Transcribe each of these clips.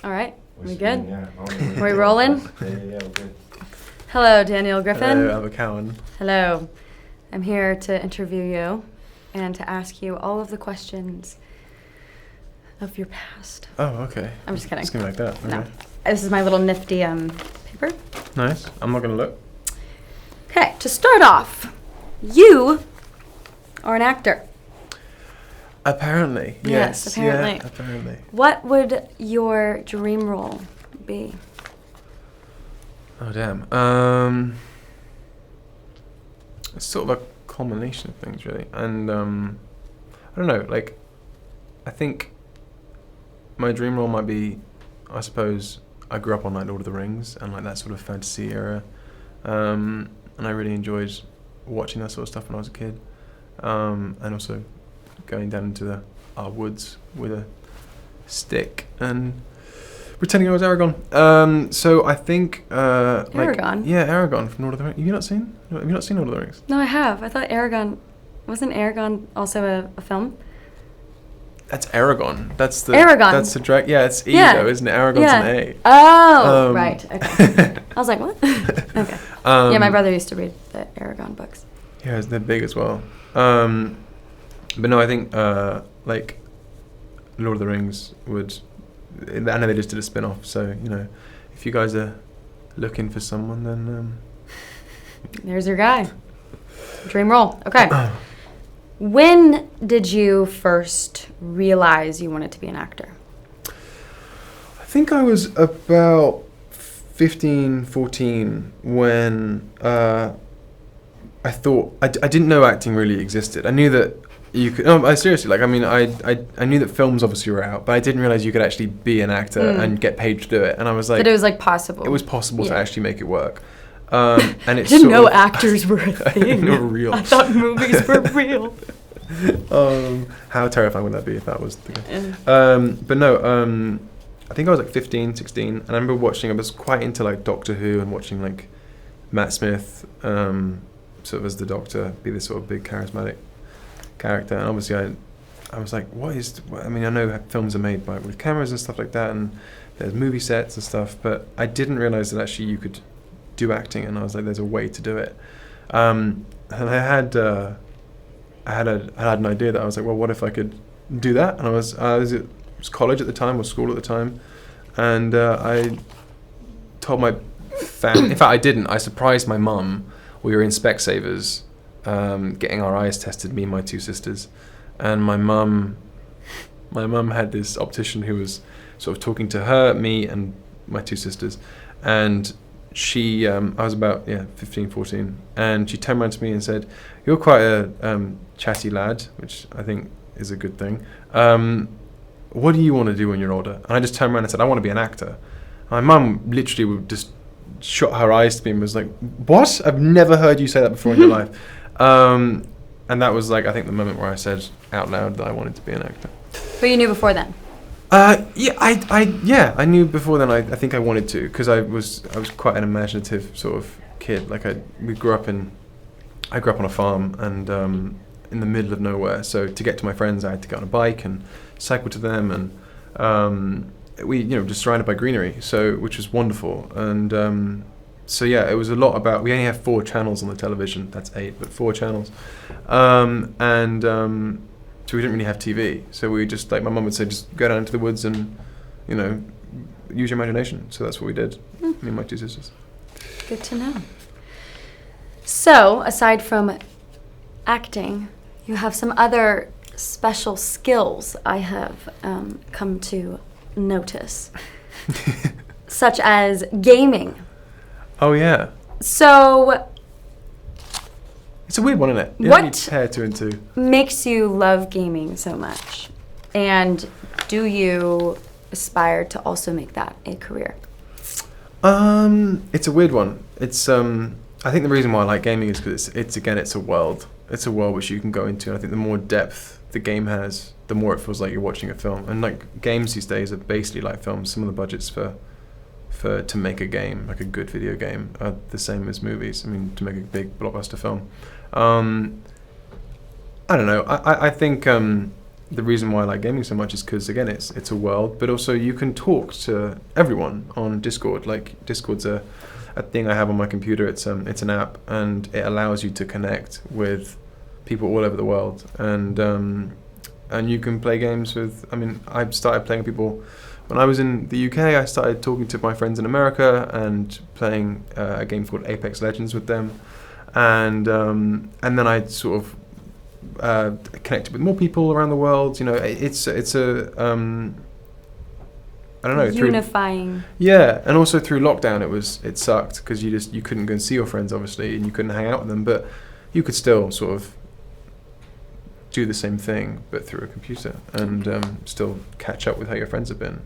All right, We're we good? Yeah. We rolling? Yeah, we're good. Hello, Daniel Griffin. Hello, Abigail Cowen. Hello. I'm here to interview you and to ask you all of the questions of your past. Oh, okay. I'm just kidding. It's gonna be like that. Okay. No. This is my little nifty paper. Nice. I'm not gonna look. Okay, to start off, you are an actor. Apparently. Yes, apparently. Yeah, apparently. What would your dream role be? Oh, damn. It's sort of a culmination of things, really. And, I don't know, like, I think my dream role might be, I suppose, I grew up on, like, Lord of the Rings and, like, that sort of fantasy era. And I really enjoyed watching that sort of stuff when I was a kid. And also going down into our woods with a stick and pretending I was Aragorn. So I think Aragorn? Yeah, Aragorn from Lord of the Rings. Have you not seen Lord of the Rings? No, I have. I thought wasn't Aragon also a film? That's Aragorn. That's the Aragon. That's the drag. Yeah, it's E though, isn't it? Aragon's an A. Oh, right. Okay. I was like, what? Okay. Yeah, my brother used to read the Aragon books. Yeah, they're big as well. But no, I think like Lord of the Rings would. I know they just did a spin-off, so you know, if you guys are looking for someone, then there's your guy. Dream role. Okay. When did you first realize you wanted to be an actor? I think I was about 15, 14 when I thought I didn't know acting really existed. I knew that you could. No, seriously. Like, I mean, I knew that films obviously were out, but I didn't realize you could actually be an actor and get paid to do it. And I was like, that it was like possible. It was possible to actually make it work. And I it's didn't know actors were a I thing. didn't know real. I thought movies were real. How terrifying would that be if that was the case? But no, I think I was like 15, 16, and I remember watching. I was quite into like Doctor Who and watching like Matt Smith, sort of as the Doctor, be this sort of big charismatic character. And obviously, I was like, what is? I mean, I know films are made with cameras and stuff like that, and there's movie sets and stuff, but I didn't realize that actually you could do acting, and I was like, there's a way to do it. And I had an idea that I was like, well, what if I could do that? And I was college at the time, or school at the time, and I told my family. In fact, I didn't. I surprised my mum. We were in Specsavers, getting our eyes tested, me and my two sisters, and my mum had this optician who was sort of talking to her, me, and my two sisters, and she, I was about 15, 14, and she turned around to me and said, "You're quite a chatty lad," which I think is a good thing. What do you want to do when you're older? And I just turned around and said, I want to be an actor. My mum literally just shot her eyes to me and was like, what? I've never heard you say that before in your life. And that was like, I think the moment where I said out loud that I wanted to be an actor. But you knew before then? I knew before then. I think I wanted to, because I was quite an imaginative sort of kid. Like I grew up on a farm and in the middle of nowhere. So to get to my friends, I had to go on a bike and cycle to them, and we just surrounded by greenery, so which was wonderful. And so yeah, it was a lot about. We only have 4 channels on the television. That's 8, but 4 channels, so we didn't really have TV. So we just, like, my mum would say, just go down into the woods and use your imagination. So that's what we did. Me and my 2 sisters. Good to know. So aside from acting, you have some other special skills I have come to notice, such as gaming. Oh yeah. So it's a weird one, isn't it? You what don't need to pair 2 and 2. makes you love gaming so much? And do you aspire to also make that a career? It's a weird one. It's I think the reason why I like gaming is because it's a world. It's a world which you can go into. And I think the more depth the game has, the more it feels like you're watching a film. And like games these days are basically like films. Some of the budgets to make a game, like a good video game, are the same as movies. I mean, to make a big blockbuster film. I don't know. I think the reason why I like gaming so much is because, again, it's a world, but also you can talk to everyone on Discord. Like, Discord's a thing I have on my computer. It's an app, and it allows you to connect with people all over the world, and you can play games with. I mean, I started playing with people when I was in the UK. I started talking to my friends in America and playing a game called Apex Legends with them, and then I sort of connected with more people around the world. You know, it's a I don't know, unifying. Yeah, and also through lockdown, it sucked because you couldn't go and see your friends, obviously, and you couldn't hang out with them, but you could still sort of do the same thing, but through a computer, and still catch up with how your friends have been.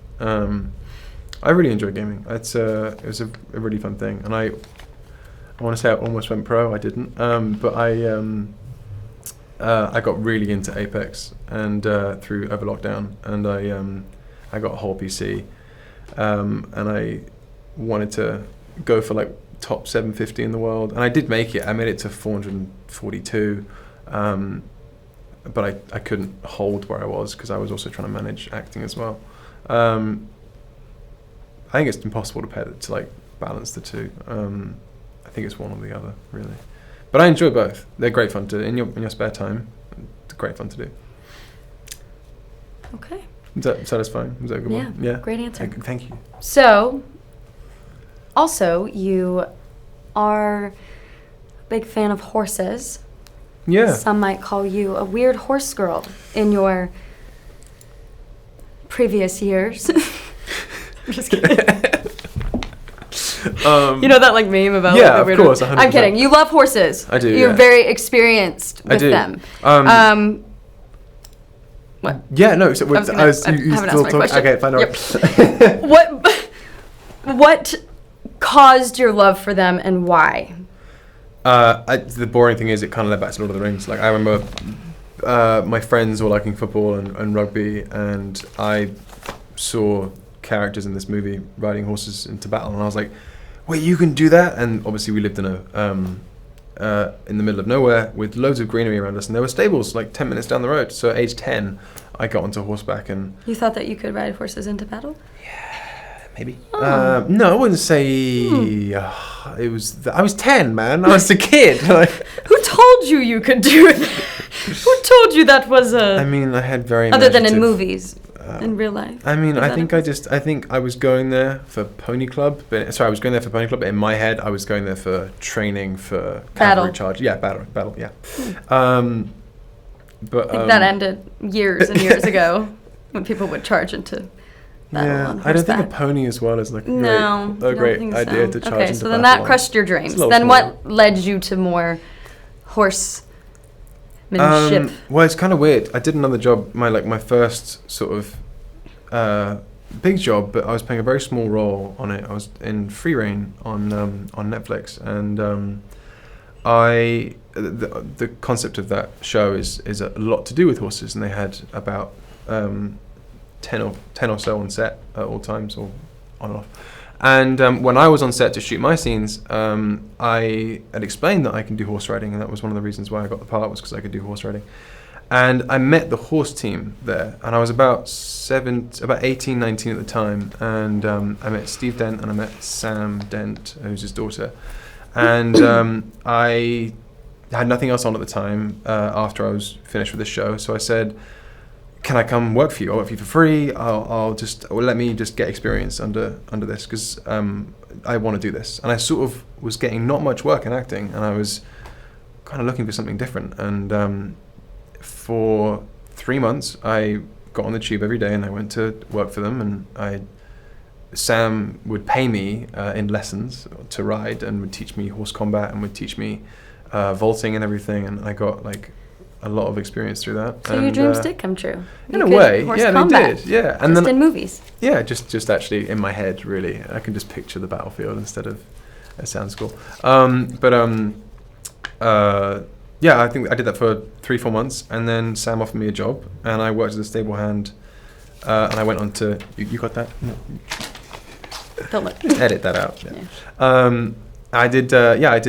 I really enjoy gaming. It was a really fun thing, and I want to say I almost went pro. I didn't, but I got really into Apex and through over lockdown, and I got a whole PC, and I wanted to go for like top 750 in the world, and I did make it. I made it to 442, but I couldn't hold where I was because I was also trying to manage acting as well. I think it's impossible to like balance the two. I think it's one or the other, really. But I enjoy both. They're great fun to in your spare time. It's great fun to do. Okay. Is that satisfying? Was that a good one? Yeah. Great answer. Thank you. So, also, you are a big fan of horses. Yeah. Some might call you a weird horse girl in your previous years. I'm just kidding. You know that like meme about yeah, like, the weird of course. 100%. I'm kidding. You love horses. I do. You're very experienced with them. What? Yeah, no. So you still talking? Okay, fine. Yep. What caused your love for them and why? The boring thing is, it kind of led back to Lord of the Rings. Like, I remember my friends were liking football and rugby, and I saw characters in this movie riding horses into battle, and I was like, wait, you can do that? And obviously we lived in in the middle of nowhere with loads of greenery around us, and there were stables like 10 minutes down the road. So at age 10, I got onto horseback. And you thought that you could ride horses into battle? Yeah, maybe. No, I wouldn't say it was. I was 10, man. I was a kid. Like, who told you could do that? Who told you that was a? I mean, I had very other than in movies. In real life. I mean, I think I was going there for Pony Club, but I was going there for Pony Club, but in my head I was going there for training for cavalry charge. Yeah, battle, yeah. But that ended years and years ago when people would charge into battle on horseback. I don't think a pony as well is like a great idea to charge into battle. Okay, so then that crushed your dreams. Then what led you to more horsemanship? Well, it's kind of weird. I did another job, my first sort of big job, but I was playing a very small role on it. I was in Free Rein on Netflix, and the concept of that show is a lot to do with horses, and they had about 10 or so on set at all times, or on and off. And when I was on set to shoot my scenes, I had explained that I can do horse riding, and that was one of the reasons why I got the part, was because I could do horse riding. And I met the horse team there, and I was about 18, 19 at the time, and I met Steve Dent and I met Sam Dent, who's his daughter. And I had nothing else on at the time after I was finished with the show, so I said, can I come work for you? I'll work for you for free. Let me just get experience under this, because I want to do this. And I sort of was getting not much work in acting, and I was kind of looking for something different. And for 3 months, I got on the tube every day and I went to work for them. And Sam would pay me in lessons to ride, and would teach me horse combat, and would teach me vaulting and everything. And I got like a lot of experience through that. So your dreams did come true. In a way, yeah, they did. Yeah, and just then, in movies. Yeah, just actually in my head, really. I can just picture the battlefield instead of. It sounds cool. Yeah, I think I did that for 3-4 months, and then Sam offered me a job, and I worked as a stable hand, and I went on to. You got that? No. Don't look. Edit that out. Yeah. I did. I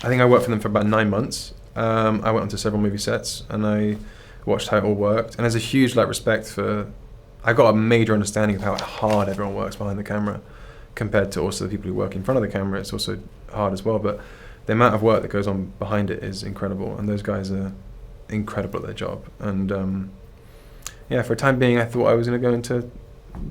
think I worked for them for about 9 months. I went on to several movie sets, and I watched how it all worked, and there's a huge like respect for. I got a major understanding of how hard everyone works behind the camera, compared to also the people who work in front of the camera. It's also hard as well, but the amount of work that goes on behind it is incredible, and those guys are incredible at their job. And yeah, for a time being, I thought I was going to go into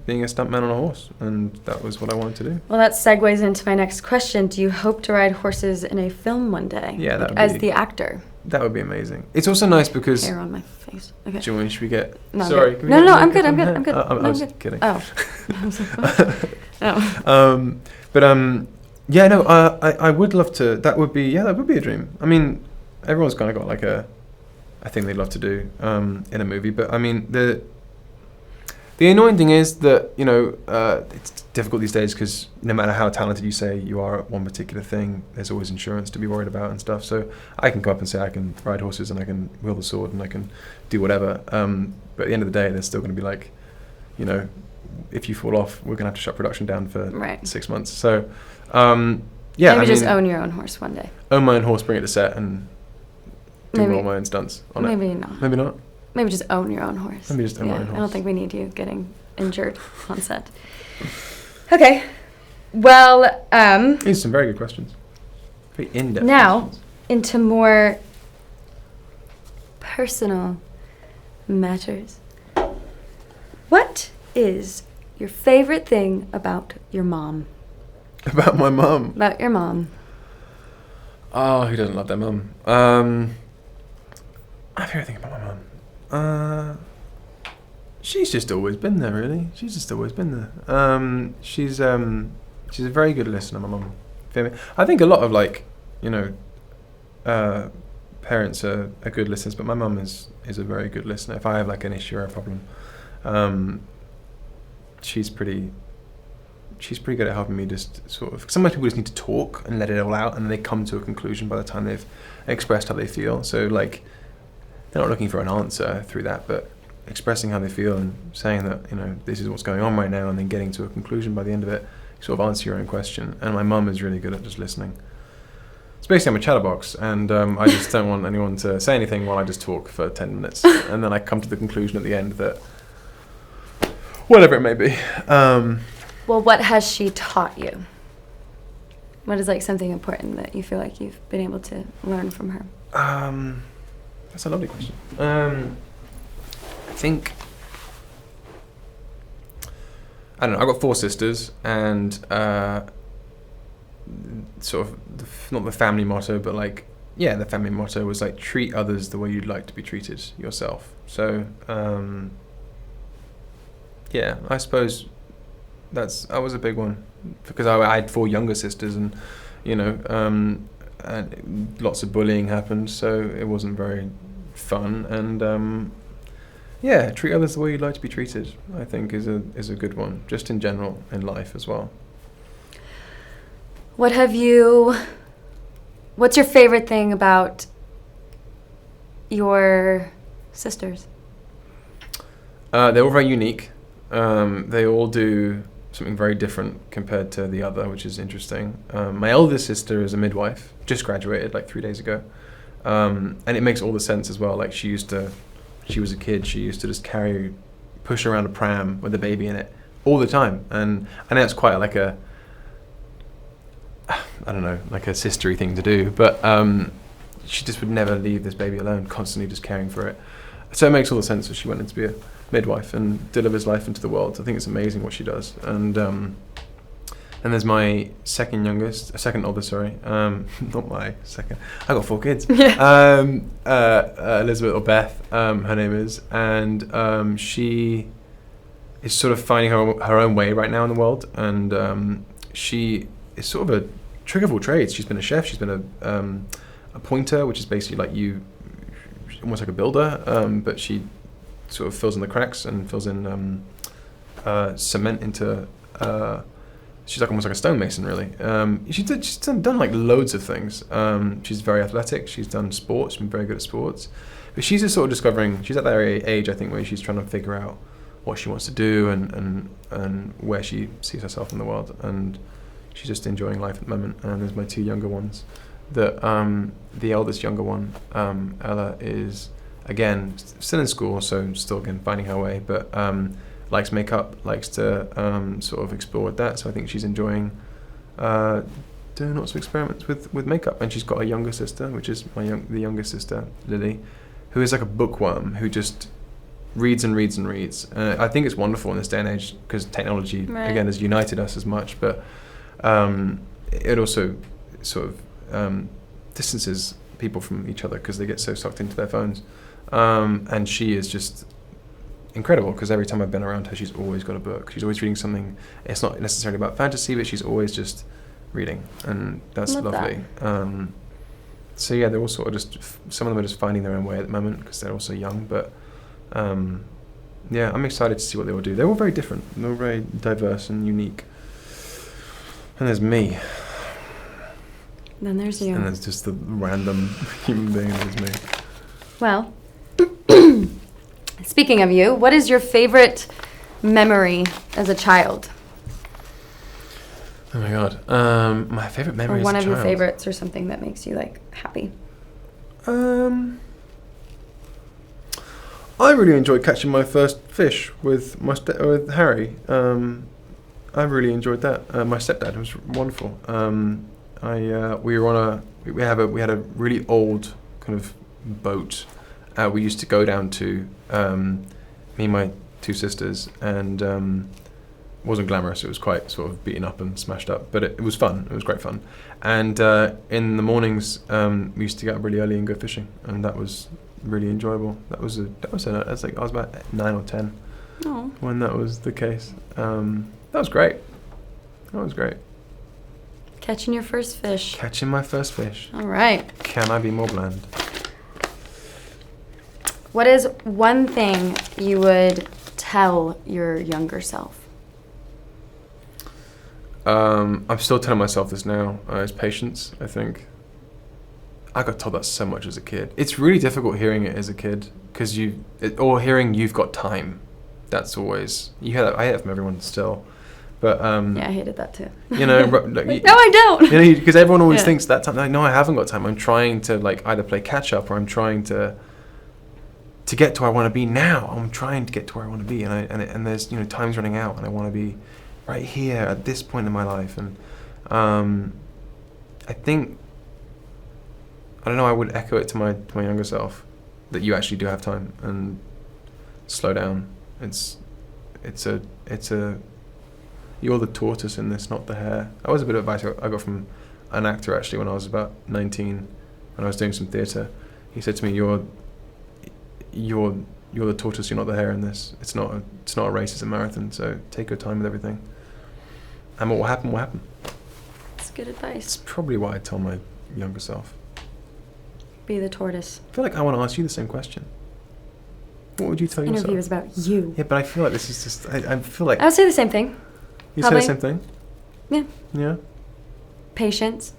being a stuntman on a horse, and that was what I wanted to do. Well, that segues into my next question. Do you hope to ride horses in a film one day? Yeah, that would as be, the actor. That would be amazing. It's also nice because... Hair on my face. Okay. Should we get... No, Sorry. good. No, I'm good. I'm good. I was good. kidding. Oh. Oh. Yeah, no, I would love to... That would be a dream. I mean, everyone's kind of got like a thing they'd love to do in a movie, but I mean, the annoying thing is that, you know, it's difficult these days because no matter how talented you say you are at one particular thing, there's always insurance to be worried about and stuff. So I can come up and say I can ride horses and I can wield a sword and I can do whatever. But at the end of the day, there's still going to be like, you know, if you fall off, we're going to have to shut production down for 6 months. So, yeah. Maybe just own your own horse one day. Own my own horse, bring it to set and do Maybe. all my own stunts on it. Maybe not. Maybe not. Maybe just own your own horse. Maybe just own my own horse. I don't think we need you getting injured on set. Okay. Well, These are some very good questions. Very in-depth now questions. into more personal matters. What is your favorite thing about your mom? About my mum. About your mom. Oh, who doesn't love their mum? My favorite thing about my mum. She's just always been there, really. She's just always been there. She's a very good listener, my mum. I think a lot of like, you know, parents are good listeners, but my mum is a very good listener. If I have like an issue or a problem, she's pretty good at helping me just sort of. Sometimes people just need to talk and let it all out, and then they come to a conclusion by the time they've expressed how they feel. So like, they're not looking for an answer through that, but expressing how they feel and saying that, you know, this is what's going on right now, and then getting to a conclusion by the end of it, sort of answer your own question. And my mum is really good at just listening. It's basically I'm a chatterbox, and I just don't want anyone to say anything while I just talk for 10 minutes, and then I come to the conclusion at the end that whatever it may be. Well, what has she taught you? What is like something important that you feel like you've been able to learn from her? That's a lovely question. I think, I don't know, I've got 4 sisters, and sort of, not the family motto, but like, yeah, the family motto was like, treat others the way you'd like to be treated yourself. So, yeah, I suppose that was a big one, because I had 4 younger sisters, and, you know, and lots of bullying happened, so it wasn't very fun. And yeah, treat others the way you'd like to be treated, I think is a good one, just in general in life as well. What's your favorite thing about your sisters? They're all very unique. They all do something very different compared to the other, which is interesting. My eldest sister is a midwife, just graduated like 3 days ago. And it makes all the sense as well. Like she was a kid, she used to just push around a pram with a baby in it all the time. And I know it's quite like a sistery thing to do, but she just would never leave this baby alone, constantly just caring for it. So it makes all the sense that she went in to be a midwife and delivers life into the world. I think it's amazing what she does. And there's my second oldest, not my second. I got 4 kids. Yeah. Elizabeth, or Beth, her name is, and she is sort of finding her own way right now in the world, and she is sort of a trick of all trades. She's been a chef. She's been a pointer, which is basically like almost like a builder, but she sort of fills in the cracks and fills in cement into. She's like almost like a stonemason, really. She's done like loads of things. She's very athletic. She's done sports. She's been very good at sports. But she's just sort of discovering. She's at that age, I think, where she's trying to figure out what she wants to do and where she sees herself in the world. And she's just enjoying life at the moment. And there's my 2 younger ones. The eldest younger one, Ella, is again, still in school, so still again finding her way, but likes makeup, likes to sort of explore with that. So I think she's enjoying doing lots of experiments with makeup. And she's got a younger sister, which is the youngest sister, Lily, who is like a bookworm who just reads and reads and reads. I think it's wonderful in this day and age because technology, again, has united us as much, but it also sort of distances people from each other because they get so sucked into their phones. And she is just incredible because every time I've been around her, she's always got a book. She's always reading something. It's not necessarily about fantasy, but she's always just reading, and that's lovely. So yeah, they're all sort of just, some of them are just finding their own way at the moment because they're also young, but yeah, I'm excited to see what they all do. They're all very different. They're all very diverse and unique. And there's me. Then there's you. And there's just the random human being that is me. Well, speaking of you, what is your favorite memory as a child? Oh my God. My favorite memory or as a one child. of your favorites, or something that makes you like happy. I really enjoyed catching my first fish with with Harry. I really enjoyed that. My stepdad was wonderful. We had a really old kind of boat. We used to go down to, me and my two sisters, and it wasn't glamorous. It was quite sort of beaten up and smashed up, but it was fun. It was great fun. And in the mornings, we used to get up really early and go fishing, and that was really enjoyable. I was about 9 or 10 when that was the case. That was great. That was great. Catching your first fish. Catching my first fish. All right. Can I be more bland? What is one thing you would tell your younger self? I'm still telling myself this now. Is patience, I think. I got told that so much as a kid. It's really difficult hearing it as a kid because hearing you've got time. That's always, you hear that. I hear it from everyone still, but yeah, I hated that too. You know, no, I don't. You know, because everyone always thinks that time. Like, no, I haven't got time. I'm trying to like either play catch up or I'm trying to get to where I want to be now. I'm trying to get to where I want to be, and there's time's running out, and I want to be right here at this point in my life, and I think. I don't know, I would echo it to my younger self that you actually do have time and slow down. It's a you're the tortoise in this, not the hare. That was a bit of advice I got from an actor actually when I was about 19, when I was doing some theatre. He said to me, you're the tortoise, you're not the hare in this. It's not a race, it's a marathon, so take your time with everything. And what will happen will happen. That's good advice. It's probably what I'd tell my younger self. Be the tortoise. I feel like I want to ask you the same question. What would you tell yourself? Interview is about you. Yeah, but I feel like this is just. I feel like. I would say the same thing. You say the same thing? Yeah. Yeah. Patience.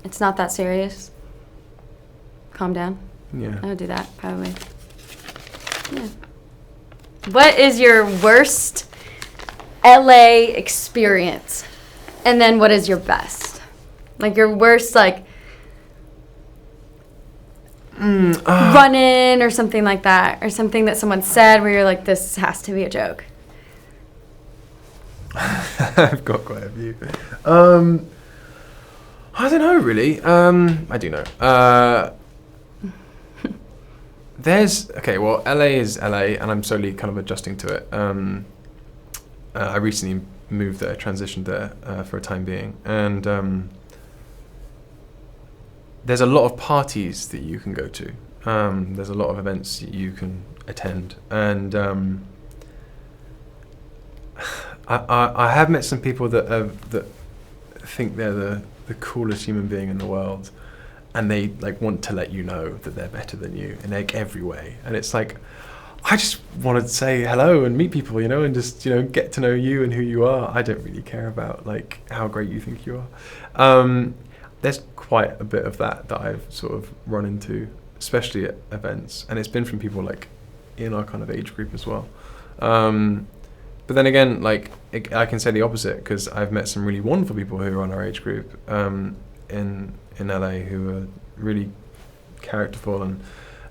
It's not that serious. Calm down. Yeah. I would do that probably. Yeah. What is your worst LA experience? And then what is your best? Like your worst, like. Run in or something like that, or something that someone said where you're like, this has to be a joke. I've got quite a few. I don't know really. I do know. Well, LA is LA, and I'm slowly kind of adjusting to it. I recently moved there, transitioned there for a time being, and there's a lot of parties that you can go to. There's a lot of events you can attend, and I have met some people that think they're the coolest human being in the world, and they like want to let you know that they're better than you in like every way. And it's like, I just want to say hello and meet people, and just get to know you and who you are. I don't really care about like how great you think you are. There's quite a bit of that I've sort of run into, especially at events, and it's been from people like in our kind of age group as well. But then again, like I can say the opposite, because I've met some really wonderful people who are on our age group in LA who are really characterful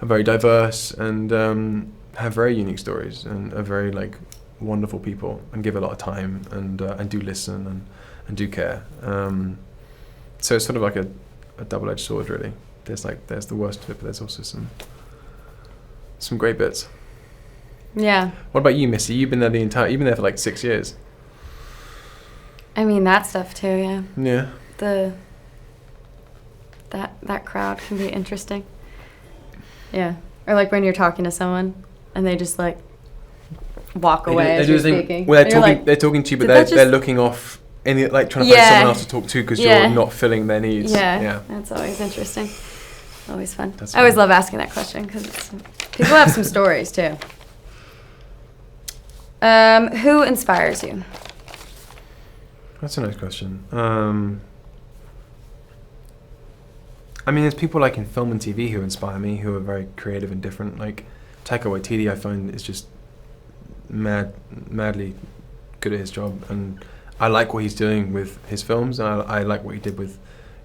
are very diverse and have very unique stories and are very like wonderful people and give a lot of time and do listen and do care. So it's sort of like a double-edged sword, really. There's the worst of it, but there's also some great bits. Yeah. What about you, Missy? You've been there for like 6 years. I mean, that stuff too, yeah. Yeah. That crowd can be interesting. Yeah. Or like when you're talking to someone and they just like walk away as you're speaking. Well, they're talking to you, but they're looking off and like trying to find someone else to talk to because you're not filling their needs. Yeah. That's always interesting. Always fun. I always love asking that question because people have some stories too. Who inspires you? That's a nice question. I mean, there's people like in film and TV who inspire me, who are very creative and different. Like Taika Waititi, I find is just madly good at his job, and I like what he's doing with his films, and I like what he did with,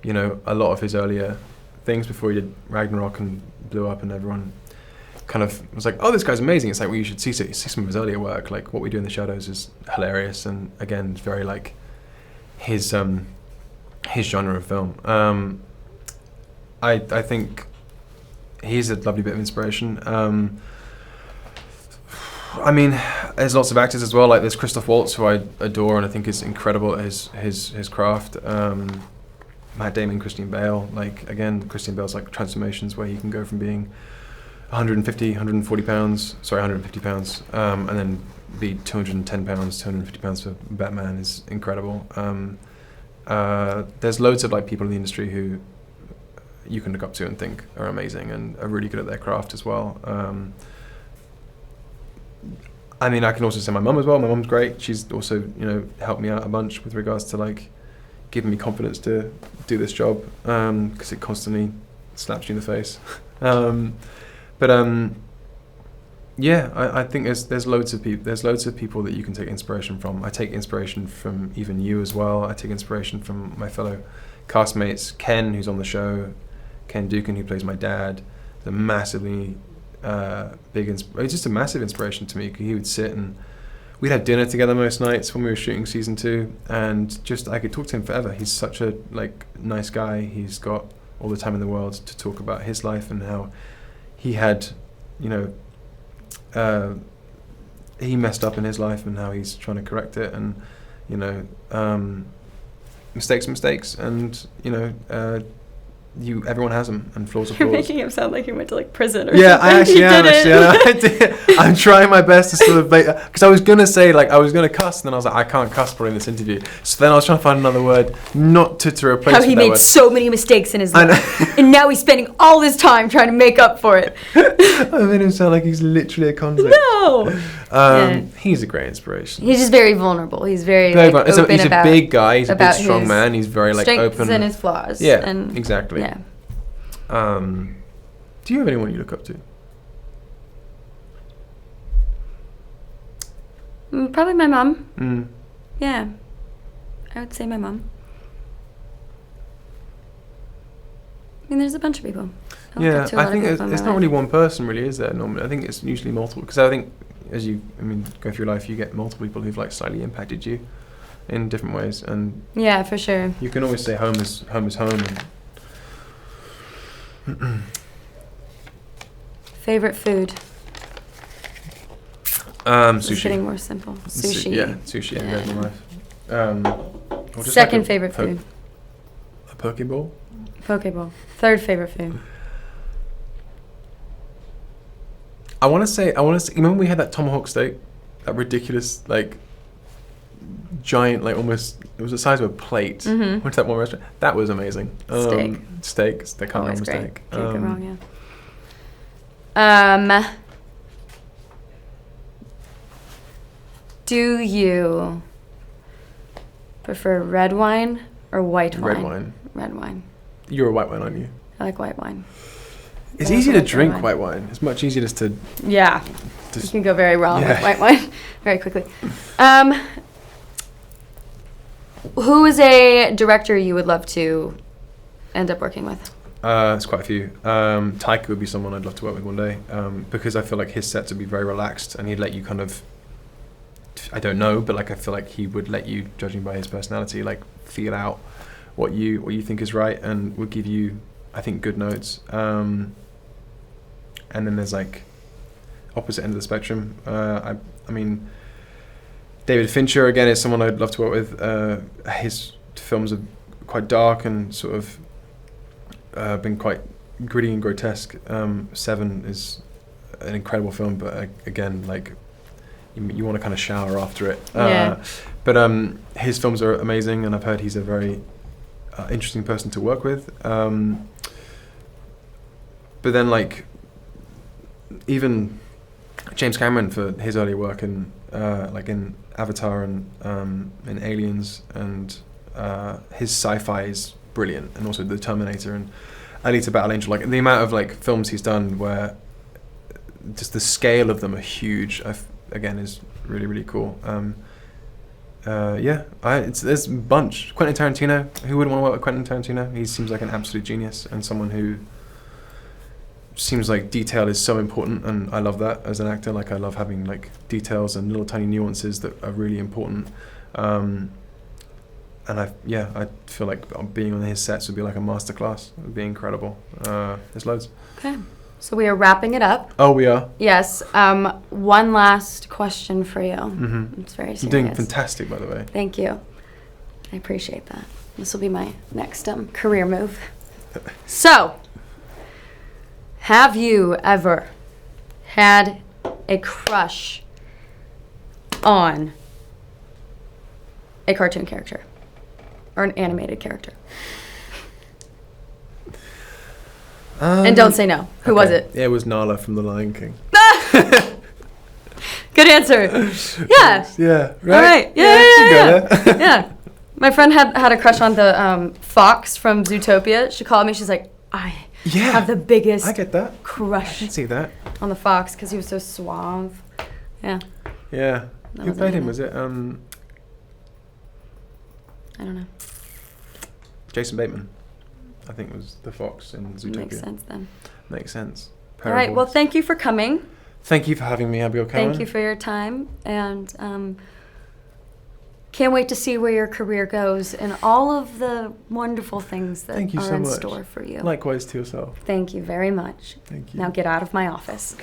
a lot of his earlier things before he did Ragnarok and blew up, and everyone kind of was like, "Oh, this guy's amazing." It's like, well, you should see some of his earlier work. Like What We Do in the Shadows is hilarious, and again, it's very like his genre of film. I think he's a lovely bit of inspiration. I mean, there's lots of actors as well. Like there's Christoph Waltz, who I adore and I think is incredible at his craft. Matt Damon, Christian Bale. Like again, Christian Bale's like transformations where he can go from being 150 pounds, and then be 210 pounds, 250 pounds for Batman is incredible. There's loads of like people in the industry who you can look up to and think are amazing and are really good at their craft as well. I mean, I can also say my mum as well. My mum's great. She's also, helped me out a bunch with regards to like giving me confidence to do this job, because it constantly slaps you in the face. Yeah, I think there's loads of people. There's loads of people that you can take inspiration from. I take inspiration from even you as well. I take inspiration from my fellow castmates. Ken, who's on the show, Ken Dukin, who plays my dad, is a massively it's just a massive inspiration to me. He would sit and we'd have dinner together most nights when we were shooting season 2, and just I could talk to him forever. He's such a nice guy. He's got all the time in the world to talk about his life and how he had, he messed up in his life and how he's trying to correct it, and mistakes, and everyone has them, and flaws are flaws. You're making him sound like he went to prison or something. I actually am. I did. I'm trying my best to sort of because I was gonna say I was gonna cuss, and then I was like, I can't cuss probably in this interview. So then I was trying to find another word not to replace. How he made so many mistakes in his life, and now he's spending all his time trying to make up for it. I made him sound like he's literally a convict. No. He's a great inspiration. He's just very vulnerable. He's very open he's a big guy. He's a big, strong man. He's very strengths open. and his flaws. Yeah, and exactly. Yeah. Do you have anyone you look up to? Probably my mom. Yeah, I would say my mom. I mean, there's a bunch of people. I think it's not really one person, really, is there? Normally, I think it's usually multiple. Because I think as you, go through life, you get multiple people who've slightly impacted you in different ways, and yeah, for sure. You can always say home is home. And favorite food? Sushi. It's getting more simple. Sushi. Sushi every day of my life. Second favorite food? A poke bowl. Pokeball. Third favorite food? I want to say. Remember when we had that tomahawk steak, that ridiculous giant, almost it was the size of a plate. Mm-hmm. Went to that one restaurant. That was amazing. Steak. They can't always remember great. steak. Can't go wrong. Yeah. Do you prefer red wine or white wine? Red wine. Red wine. You're a white wine, aren't you? I like white wine. It's easy to drink white wine. It's much easier just to... Yeah. You can go very wrong with white wine very quickly. Who is a director you would love to end up working with? There's quite a few. Taika would be someone I'd love to work with one day, because I feel like his sets would be very relaxed, and he'd let you kind of, I don't know, but like I feel like he would let you, judging by his personality, like feel out what you think is right, and would give you, I think, good notes. And then there's like opposite end of the spectrum. I mean, David Fincher again is someone I'd love to work with. His films are quite dark and sort of been quite gritty and grotesque. Seven is an incredible film, but again, like you want to kind of shower after it. But his films are amazing, and I've heard he's a very interesting person to work with. But then like even James Cameron for his early work in like in Avatar and in Aliens, and his sci-fi is brilliant, and also The Terminator and Alita Battle Angel. Like the amount of like films he's done where just the scale of them are huge, again is really, really cool. There's a bunch. Quentin Tarantino, who wouldn't want to work with Quentin Tarantino? He seems like an absolute genius, and someone who seems like detail is so important, and I love that as an actor. Like I love having like details and little tiny nuances that are really important. And I feel like being on his sets would be like a masterclass. It would be incredible. There's loads. Okay, so we are wrapping it up. Oh, we are? Yes. One last question for you. Mm-hmm. It's very serious. You're doing fantastic, by the way. Thank you. I appreciate that. This will be my next career move. So, have you ever had a crush on a cartoon character or an animated character? And don't say no. Who was it? Yeah, it was Nala from The Lion King. Good answer. Yeah. Yeah. Right. All right. Yeah. Yeah. My friend had a crush on the fox from Zootopia. She called me. She's like, I have the biggest I get that. crush I can see that. on the fox because he was so suave. Yeah. Yeah. That Who was played it. him? Was it I don't know. Jason Bateman? I think it was the fox in Zootopia. Makes sense then. Makes sense. All right. Well, Parables. thank you for coming. Thank you for having me, Abigail Cowen. Thank you for your time, and can't wait to see where your career goes and all of the wonderful things that Thank you are so in much. store for you. Likewise to yourself. Thank you very much. Thank you. Now get out of my office.